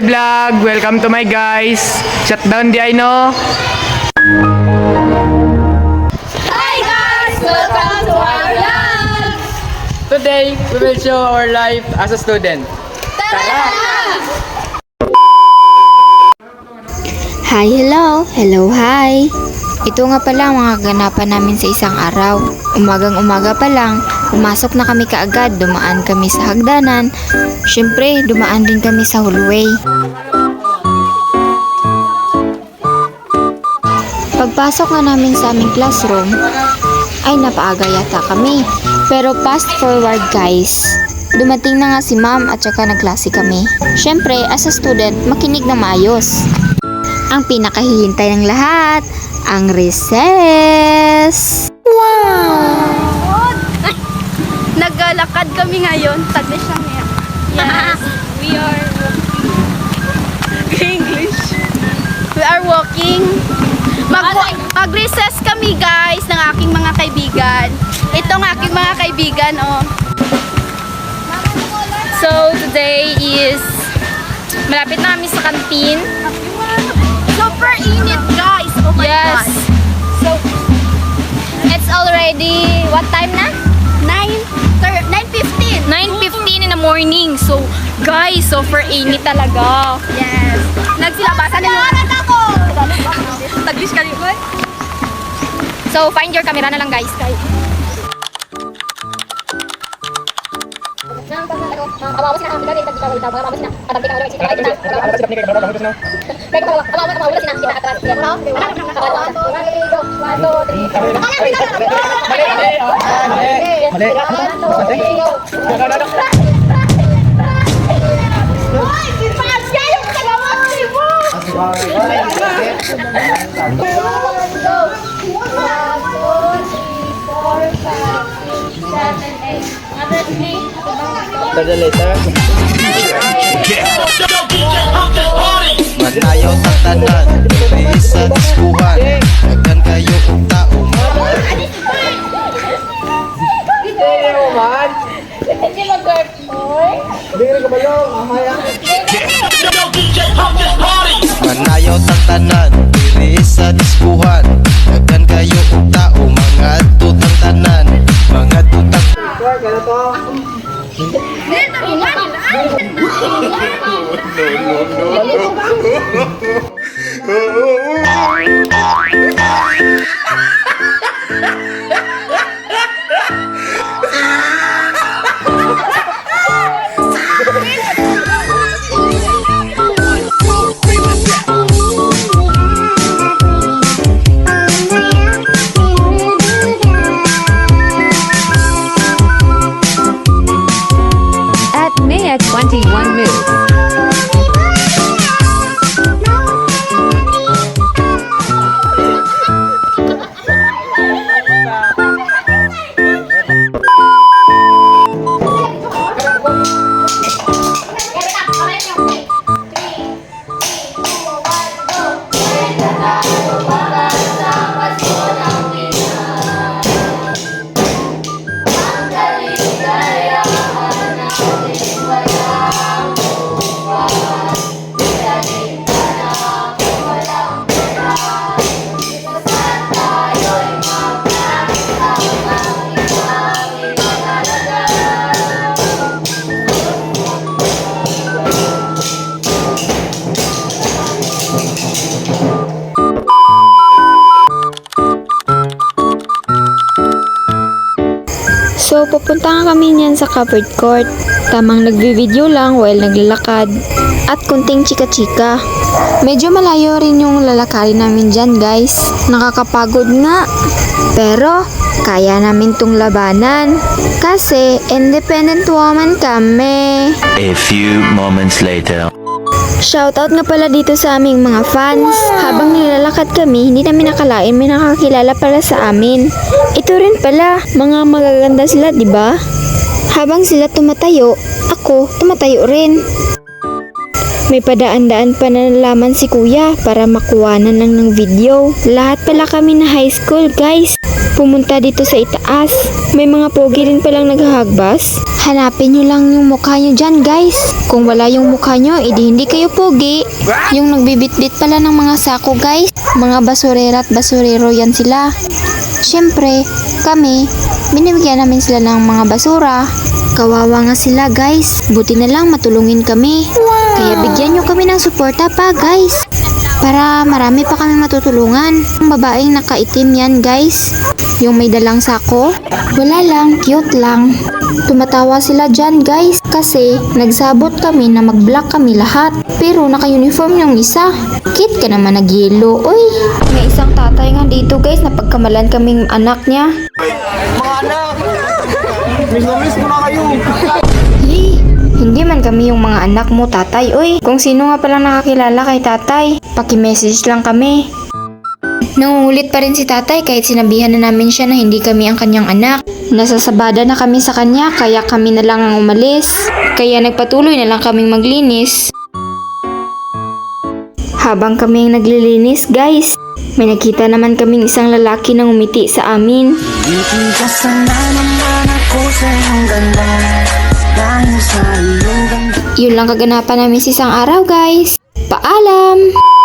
vlog. Welcome to my guys. Shutdown di ay no. Hi guys! Welcome to our vlog! Today, we will show our life as a student. Tara! Hi, hello! Hello, hi! Ito nga pala ang mga ganapan namin sa isang araw. Umagang-umaga pa lang, pumasok na kami kaagad, dumaan kami sa hagdanan. Syempre, dumaan din kami sa hallway. Pagpasok nga namin sa aming classroom, ay napaaga yata kami. Pero fast forward guys, dumating na nga si ma'am at saka nagklase kami. Syempre, as a student, makinig na maayos. Ang pinakahihintay ng lahat, ang recess! Wow! Naglalakad kami ngayon. Tagli siya niya. Yes, we are walking. English. We are walking. Mag-recess kami guys ng aking mga kaibigan. Itong aking mga kaibigan, oh. So, today is malapit na kami sa kantin. Super init guys. Oh my God. So, it's already, what time na? 9:15. 9:15 in the morning. So, guys, super init talaga. Yes. Nagsilabasan nila. Ako! Taglis ka rin, boy. So, find your camera na lang, guys. Manayaw sa tanan, diri sa diskuhan. Daghan kayo og tao. Manayaw sa tanan, diri sa diskuhan. Daghan kayo og tao, mga tutang tanan, mga tutang. At Maya 21 Move. So, pupunta nga kami niyan sa covered court. Tamang nagvi-video lang while naglalakad. At kunting chika-chika. Medyo malayo rin yung lalakarin namin dyan, guys. Nakakapagod nga. Pero, kaya namin tong labanan. Kasi, independent woman kami. A few moments later. Shoutout nga pala dito sa aming mga fans. Habang nilalakad kami, hindi namin nakalain may nakakilala pala sa amin. Ito rin pala, mga magaganda sila, di ba? Habang sila tumatayo, ako tumatayo rin. May padaan-daan pa na nalaman si kuya para makuwanan lang ng video. Lahat pala kami na high school, guys. pumunta dito sa itaas. May mga pogi rin palang naghahagbas. Hanapin nyo lang yung mukha nyo dyan guys. Kung wala yung mukha nyo, edi hindi kayo pogi. Yung nagbibitbit pala ng mga sako guys. Mga basurera at basurero yan sila. Siyempre, kami, binibigyan namin sila ng mga basura. Kawawa nga sila guys. Buti na lang matulungin kami. Kaya bigyan nyo kami ng suporta pa guys. Para marami pa kami matutulungan. Yung babaeng nakaitim yan guys. Yung may dalang sako. Wala lang, cute lang. Tumatawa sila dyan guys. Kasi nagsabot kami na mag-block kami lahat. Pero naka-uniform yung isa. Cute ka naman nag-yellow. Uy, may isang tatay nga dito guys na pagkamalan kaming anak niya. Hey, hindi man kami yung mga anak mo, tatay. Uy, kung sino nga palang nakakilala kay tatay, paki-message lang kami. Nangungulit pa rin si tatay kahit sinabihan na namin siya na hindi kami ang kanyang anak. Nasasabada na kami sa kanya kaya kami na lang ang umalis. Kaya nagpatuloy na lang kaming maglinis. Habang kami ang naglilinis guys, may nakita naman kaming isang lalaki na ngumiti sa amin. Yun lang kaganapan namin sa isang araw guys. Paalam!